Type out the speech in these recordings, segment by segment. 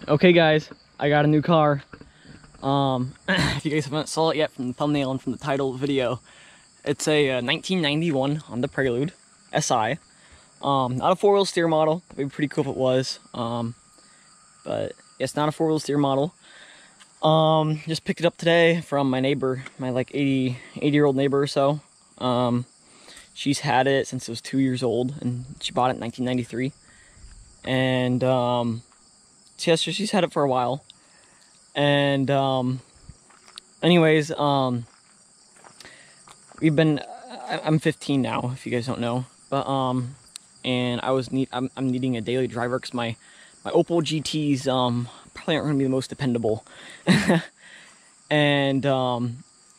Okay guys, I got a new car. If you guys haven't saw it yet from the thumbnail and from the title of the video, it's a 1991 Honda Prelude SI. Not a four-wheel steer model. It'd be pretty cool if it was. But it's not a four-wheel steer model. Just picked it up today from my neighbor, my like 80-year-old neighbor or so. She's had it since it was 2 years old, and she bought it in 1993. And so she's had it for a while. And anyways, we've been, I'm 15 now, if you guys don't know, but and I'm needing a daily driver because my Opel GTs probably aren't going to be the most dependable. And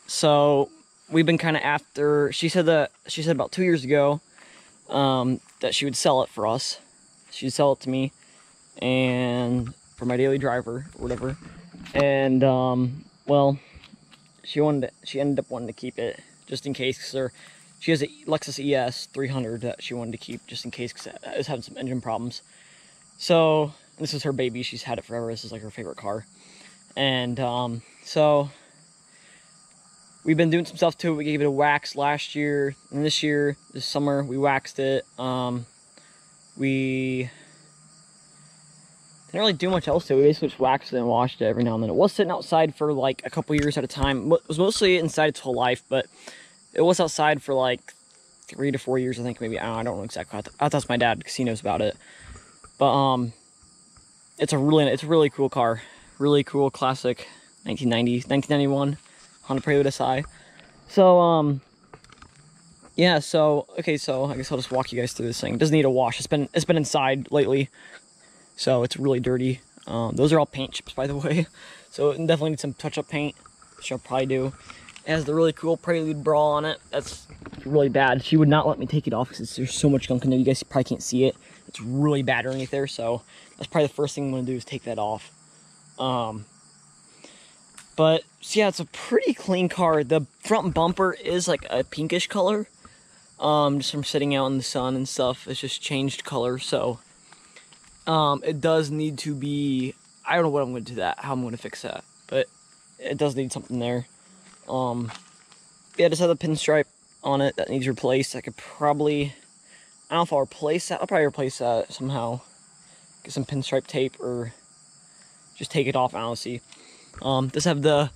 so we've been kind of after, she said about 2 years ago that she would sell it for us. She'd sell it to me and for my daily driver or whatever. And well, she ended up wanting to keep it just in case, because she has a Lexus ES 300 that she wanted to keep just in case, because it was having some engine problems. So this is her baby. She's had it forever. This is like her favorite car. And so we've been doing some stuff to it. We gave it a wax last year, and this summer, we waxed it. We didn't really do much else to it. We basically just waxed it and washed it every now and then. It was sitting outside for like a couple years at a time. It was mostly inside its whole life, but it was outside for like 3 to 4 years, I think, maybe. I don't know exactly. I thought that's my dad, because he knows about it. But it's a really cool car. Really cool, classic 1991 Honda Prelude SI. So yeah, so okay, so I guess I'll just walk you guys through this thing. It doesn't need a wash. It's been inside lately, so it's really dirty. Those are all paint chips, by the way, so it definitely needs some touch-up paint, which I'll probably do. It has the really cool Prelude bra on it. That's really bad. She would not let me take it off because there's so much gunk in there. You guys probably can't see it. It's really bad underneath there, so that's probably the first thing I'm going to do is take that off. But so yeah, it's a pretty clean car. The front bumper is like a pinkish color, just from sitting out in the sun and stuff. It's just changed color, so it does need to be, I don't know what I'm going to do how I'm going to fix that, but it does need something there. Yeah, just have a pinstripe on it that needs replaced. I could probably, I don't know if I'll replace that. I'll probably replace that somehow. Get some pinstripe tape or just take it off. I don't see. Does have the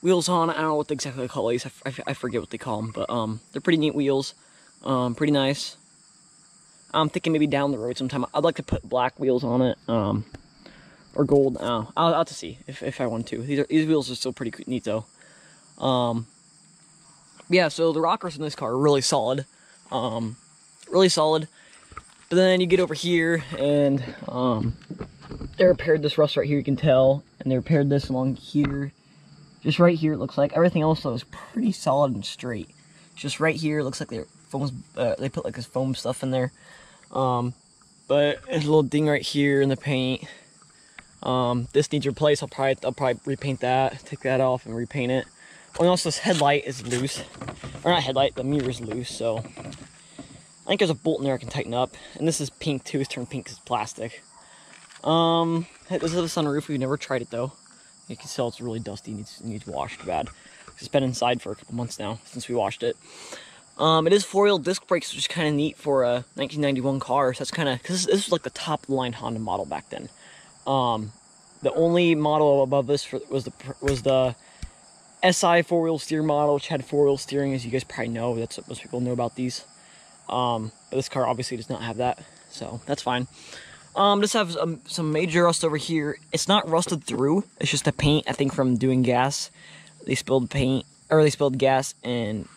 wheels on. I don't know what exactly they call these. I forget what they call them, but they're pretty neat wheels. Pretty nice. I'm thinking maybe down the road sometime I'd like to put black wheels on it, or gold. I'll have to see if I want to. These wheels are still pretty neat though. Yeah, so the rockers in this car are really solid. Really solid. But then you get over here and they repaired this rust right here, you can tell, and they repaired this along here. Just right here, it looks like. Everything else though is pretty solid and straight. Just right here, it looks like they put like this foam stuff in there. But there's a little ding right here in the paint. This needs replaced. I'll probably repaint that, take that off and repaint it. Oh, and also this headlight is loose. Or not headlight, the mirror is loose, so I think there's a bolt in there I can tighten up. And this is pink too, it's turned pink because it's plastic. This is a sunroof. We've never tried it though. You can tell it's really dusty, it needs washed bad. It's been inside for a couple months now since we washed it. It is 4-wheel disc brakes, which is kind of neat for a 1991 car. So that's kind of, because this was like the top of the line Honda model back then. The only model above this was the SI 4-wheel steer model, which had 4-wheel steering, as you guys probably know. That's what most people know about these. But this car obviously does not have that, so that's fine. Just have some major rust over here. It's not rusted through. It's just the paint, I think, from doing gas. They spilled paint, or they spilled gas, and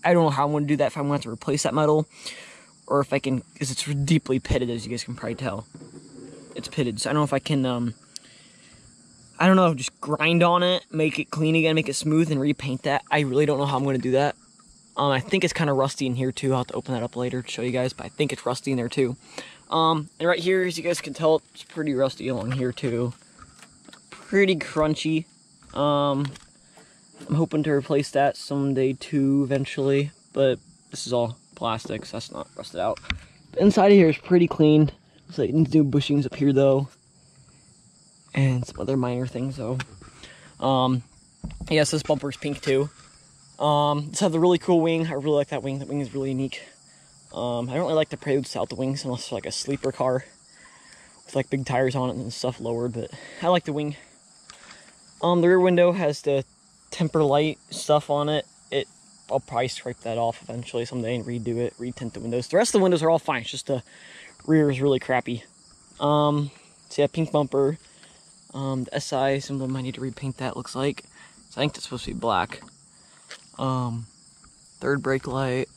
I don't know how I'm going to do that, if I'm going to have to replace that metal, or if I can, because it's deeply pitted, as you guys can probably tell. It's pitted, so I don't know if I can, I don't know, just grind on it, make it clean again, make it smooth, and repaint that. I really don't know how I'm going to do that. I think it's kind of rusty in here too. I'll have to open that up later to show you guys, but I think it's rusty in there too. And right here, as you guys can tell, it's pretty rusty along here too. Pretty crunchy. I'm hoping to replace that someday too, eventually, but this is all plastic, so that's not rusted out. The inside of here is pretty clean. Looks like it needs new bushings up here though. and some other minor things. So, yes, this bumper's pink too. This has a really cool wing. I really like that wing. That wing is really unique. I don't really like the Prelude without the wings unless it's like a sleeper car with like big tires on it and stuff lowered, but I like the wing. The rear window has the temper light stuff on it. I'll probably scrape that off eventually someday and redo it, retint the windows. The rest of the windows are all fine. It's just the rear is really crappy. So yeah, pink bumper. The SI symbol, might need to repaint that, looks like. So I think that's supposed to be black. Third brake light.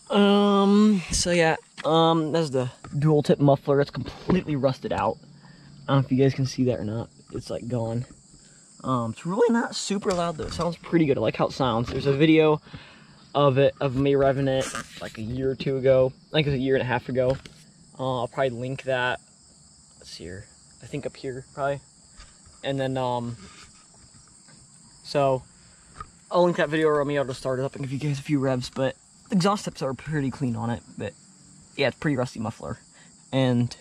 So yeah, that's the dual tip muffler. It's completely rusted out. I don't know if you guys can see that or not. It's like gone. It's really not super loud though. It sounds pretty good. I like how it sounds. There's a video of me revving it like a year or two ago. I think it was a year and a half ago. I'll probably link that. Let's see here. I think up here probably. And then so I'll link that video or me. I'll just start it up and give you guys a few revs. But the exhaust tips are pretty clean on it. But yeah, it's pretty rusty muffler. And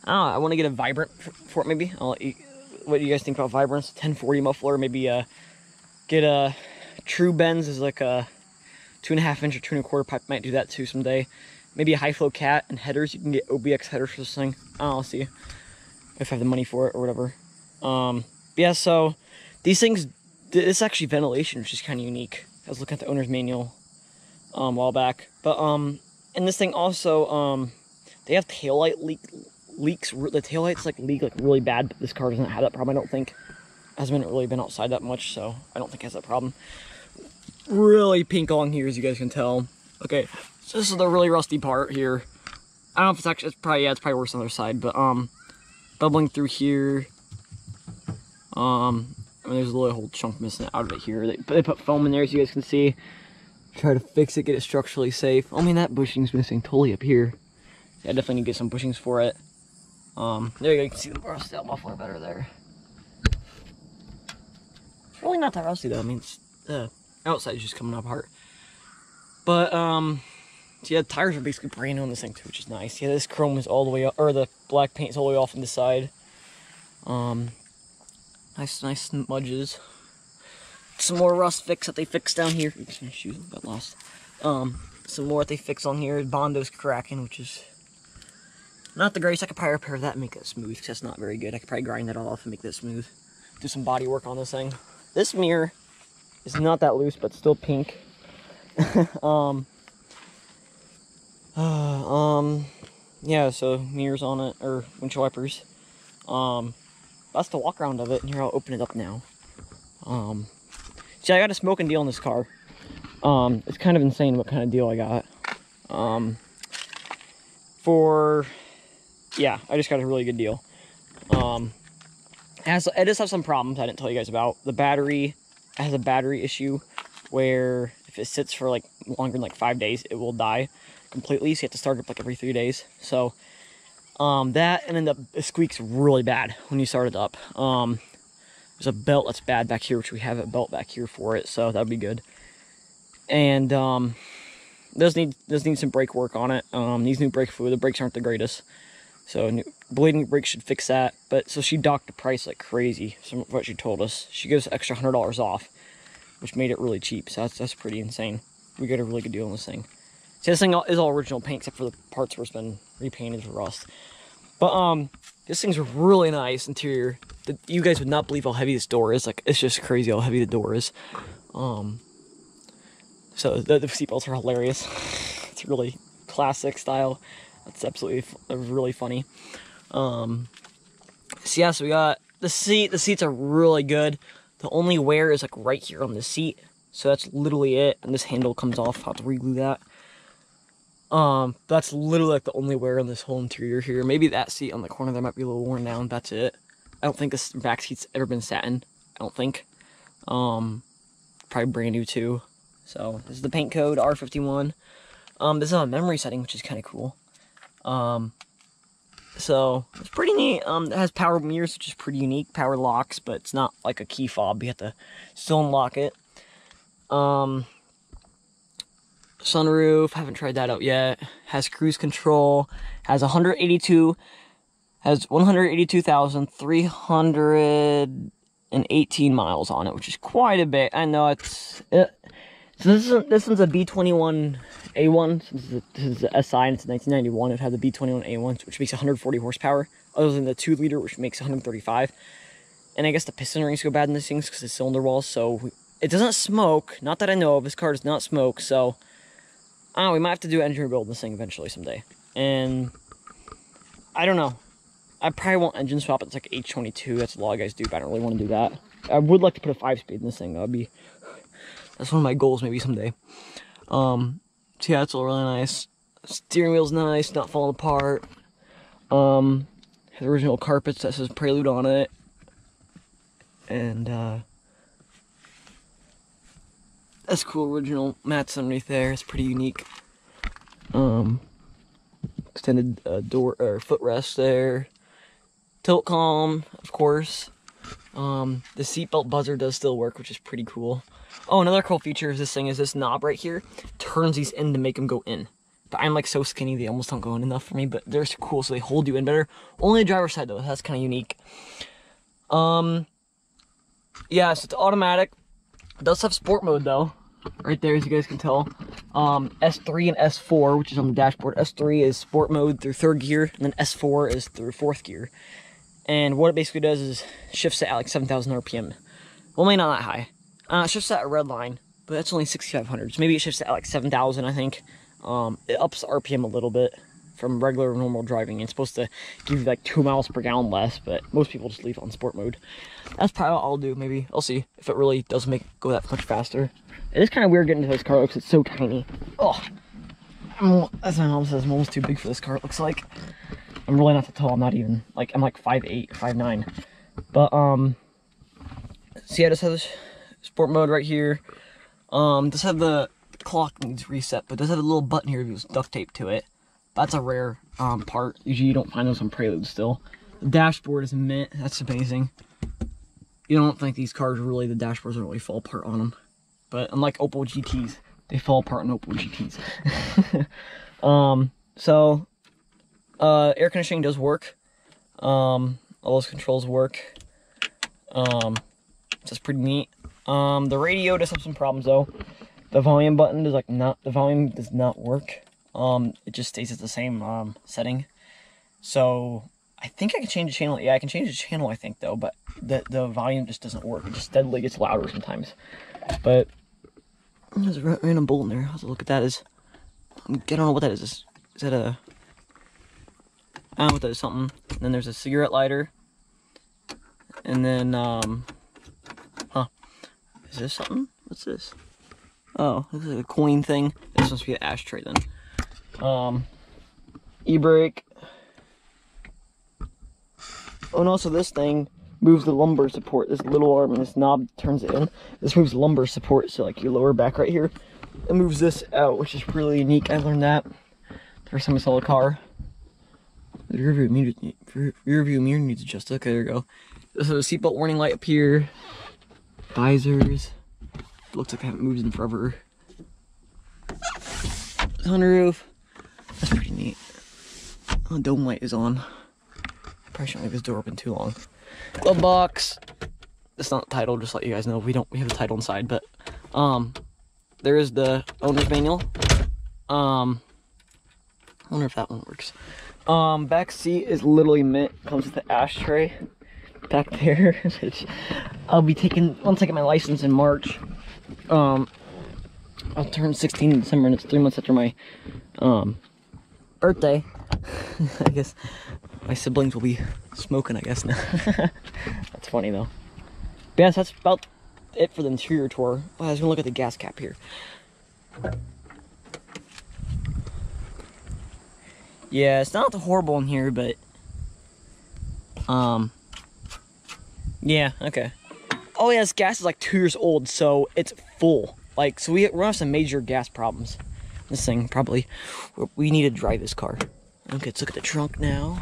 I don't know, I want to get a vibrant for it maybe. I'll let you, what do you guys think about vibrance? 1040 muffler, maybe get a true bends is like a 2.5 inch or 2 1/4 pipe. Might do that too someday. Maybe a high flow cat and headers. You can get OBX headers for this thing. I don't know, I'll see if I have the money for it or whatever. Yeah, so these things, this is actually ventilation, which is kind of unique. I was looking at the owner's manual a while back. But and this thing also, they have taillight leaks. The taillights like leak like really bad, but this car doesn't have that problem, I don't think. Hasn't really been outside that much, so I don't think it has that problem. Really pink along here, as you guys can tell. Okay, so this is the really rusty part here. I don't know if it's actually, it's probably worse on the other side, but bubbling through here. I mean, there's a little whole chunk missing out of it here. They put foam in there, as you guys can see. Try to fix it, get it structurally safe. I mean, that bushing's missing totally up here. Yeah, I definitely need to get some bushings for it. There you go, you can see the rusted out muffler better there. It's really not that rusty though. I mean, it's, the outside is just coming apart. But, so yeah, the tires are basically brand new on this thing too, which is nice. Yeah, this chrome is all the way up, or the black paint is all the way off on the side. Nice smudges. Some more rust fix that they fixed down here. Oops, my shoes got lost. Some more that they fixed on here. Bondo's cracking, which is not the greatest. I could probably repair that and make it smooth, because that's not very good. I could probably grind that all off and make that smooth. Do some body work on this thing. This mirror is not that loose, but still pink. Yeah, so mirrors on it, or windshield wipers. That's the walk around of it, and here I'll open it up now. See, I got a smoking deal on this car. It's kind of insane what kind of deal I got. Yeah, I just got a really good deal. It does have some problems I didn't tell you guys about. The battery has a battery issue where if it sits for like longer than like 5 days, it will die completely. So you have to start it up like every 3 days. So that, and then it squeaks really bad when you start it up. There's a belt that's bad back here, which we have a belt back here for it, so that would be good. And does need some brake work on it. Needs new brake fluid. The brakes aren't the greatest, so bleeding brakes should fix that. But so she docked the price like crazy from what she told us. She gives extra $100 off, which made it really cheap. So that's pretty insane. We got a really good deal on this thing. See, this thing is all original paint except for the parts where it's been repainted for rust. But this thing's really nice interior. You guys would not believe how heavy this door is. Like, it's just crazy how heavy the door is. So the seatbelts are hilarious. It's really classic style. That's absolutely really funny. So yeah, so we got the seat. The seats are really good. The only wear is like right here on the seat. So that's literally it. And this handle comes off. I'll have to reglue that. That's literally like the only wear on this whole interior here. Maybe that seat on the corner there might be a little worn down. That's it. I don't think this back seat's ever been satin. I don't think. Probably brand new too. So this is the paint code R51. This is on a memory setting, which is kind of cool. So it's pretty neat. It has power mirrors, which is pretty unique. Power locks, but it's not like a key fob. You have to still unlock it. Sunroof, haven't tried that out yet. Has cruise control. Has Has 182,318 miles on it, which is quite a bit. I know it's... So this one's a B21A1. Since this is the SI and it's 1991, it had the B21A1, which makes 140 horsepower, other than the 2-liter, which makes 135. And I guess the piston rings go bad in these things because the cylinder walls, so it doesn't smoke. Not that I know of. This car does not smoke, so I don't know, we might have to do engine rebuild in this thing eventually someday. And I don't know. I probably won't engine swap. It's like H22. That's a lot of guys do, but I don't really want to do that. I would like to put a 5-speed in this thing. That's one of my goals maybe someday. So yeah, it's all really nice. Steering wheel's nice, not falling apart. Has original carpets that says Prelude on it. And that's cool, original mats underneath there. It's pretty unique. Extended door or footrest there. Tilt column, of course. The seatbelt buzzer does still work, which is pretty cool. Oh, another cool feature of this thing is this knob right here turns these in to make them go in. But I'm like so skinny, they almost don't go in enough for me, but they're cool, so they hold you in better. Only the driver's side though, that's kind of unique. Yeah, so it's automatic. It does have sport mode though, right there as you guys can tell. S3 and S4, which is on the dashboard. S3 is sport mode through 3rd gear, and then S4 is through 4th gear. And what it basically does is shifts it at like 7,000 RPM. Well, maybe not that high. It shifts at a red line, but that's only 6,500. So maybe it shifts at like 7,000, I think. It ups the RPM a little bit from regular normal driving. It's supposed to give you like 2 miles per gallon less, but most people just leave it on sport mode. That's probably what I'll do, maybe. I'll see if it really does make it go that much faster. It is kind of weird getting into this car because it's so tiny. Oh, as my mom says, I'm almost too big for this car, it looks like. I'm really not that tall. I'm not even, like, I'm like 5'8", 5'9". But, see, I just have this sport mode right here. Does have the clock needs reset, but does have a little button here with duct tape to it. That's a rare part. Usually you don't find those on Prelude still. The dashboard is mint. That's amazing. You don't think these cars really, the dashboards don't really fall apart on them. But unlike Opel GTs, they fall apart on Opel GTs. Air conditioning does work. All those controls work. That's pretty neat. The radio does have some problems though. The volume button is like the volume does not work. It just stays at the same setting. So I think I can change the channel. Yeah, I can change the channel, I think though, but the volume just doesn't work. It just steadily gets louder sometimes. But there's a random bolt in there. I'll have to look at that. I don't know what that is. Is that a... I don't know what that is, something. And then there's a cigarette lighter. And then, is this something? What's this? Oh, this is a coin thing. This must be an ashtray then. E-brake. Oh, and also this thing moves the lumbar support. This little arm and this knob turns it in. This moves lumbar support, so like your lower back right here. It moves this out, which is really unique. I learned that the first time I saw a car. The rear view mirror needs adjusted. Okay, there we go. This is a seatbelt warning light up here. Visors. Looks like I haven't moved in forever. Sunroof. That's pretty neat. Oh, dome light is on. Probably shouldn't leave this door open too long. Glove box. It's not titled, just to let you guys know. We have the title inside, but there is the owner's manual. I wonder if that one works. Back seat is literally mint. Comes with the ashtray back there, which I'll be taking once I get my license in March. I'll turn 16 in December, and it's 3 months after my birthday. I guess my siblings will be smoking, I guess now. That's funny though. But yes, that's about it for the interior tour. Oh, I was gonna look at the gas cap here. Yeah, it's not horrible in here, but yeah, okay. Oh yeah, this gas is like 2 years old, so it's full. Like, so we're gonna have some major gas problems. This thing, probably. We need to drive this car. Okay, let's look at the trunk now.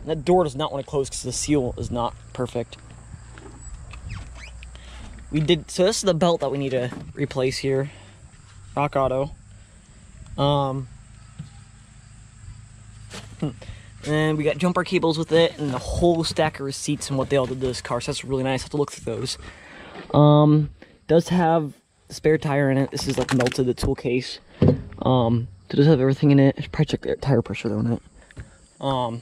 That door does not want to close because the seal is not perfect. So this is the belt that we need to replace here. Rock Auto. And we got jumper cables with it, and a whole stack of receipts and what they all did to this car. So that's really nice. I have to look through those. Does have a spare tire in it. This is like melted the tool case. So it does have everything in it. I should probably check the tire pressure on it. So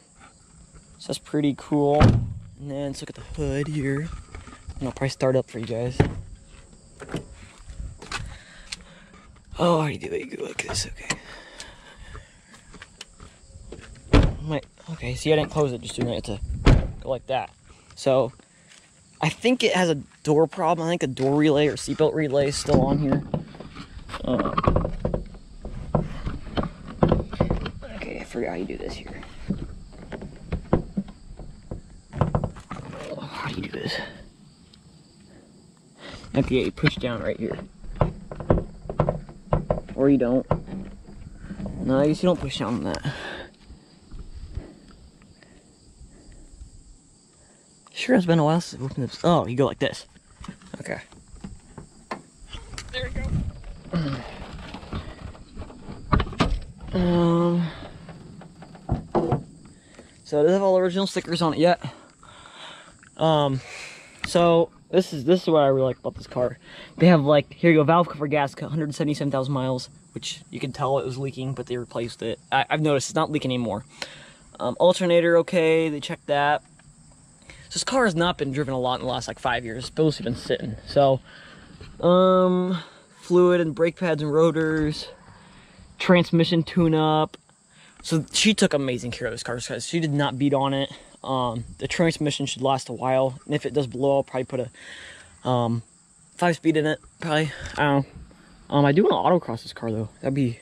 that's pretty cool. And then let's look at the hood here. And I'll probably start up for you guys. Oh, how do you do it? Look at this. Okay. Wait. Okay. See, I didn't close it. Just doing it to go like that. So I think it has a door problem. I think a door relay or seatbelt relay is still on here. Okay, I forgot how you do this here. Oh, how do you do this? Okay, you push down right here. Or you don't. No, I guess you don't push down on that. Sure has been a while since I've opened this. Oh, you go like this. Okay. There we go. So it doesn't have all the original stickers on it yet. So this is what I really like about this car. They have like, here you go, valve cover gasket, 177,000 miles, which you can tell it was leaking, but they replaced it. I've noticed it's not leaking anymore. Alternator, okay, they checked that. So this car has not been driven a lot in the last like 5 years. It's mostly been sitting. So, fluid and brake pads and rotors, transmission tune-up. So she took amazing care of this car because she did not beat on it. The transmission should last a while, and if it does blow, I'll probably put a 5-speed in it. Probably, I don't know. I do want to autocross this car though. That'd be,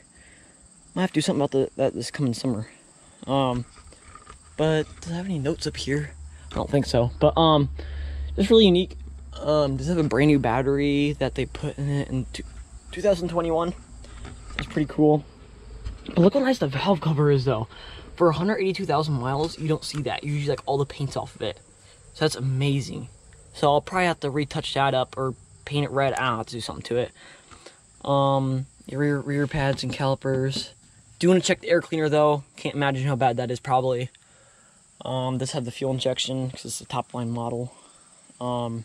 might have to do something about that this coming summer. But does it have any notes up here? I don't think so. But it's really unique. Does have a brand new battery that they put in it in 2021. That's pretty cool. But look how nice the valve cover is though. For 182,000 miles, you don't see that. You usually like all the paint's off of it. So that's amazing. So I'll probably have to retouch that up or paint it red. I don't know, have to do something to it. Your rear pads and calipers. Do want to check the air cleaner though. Can't imagine how bad that is probably. This had the fuel injection because it's a top line model. Yeah.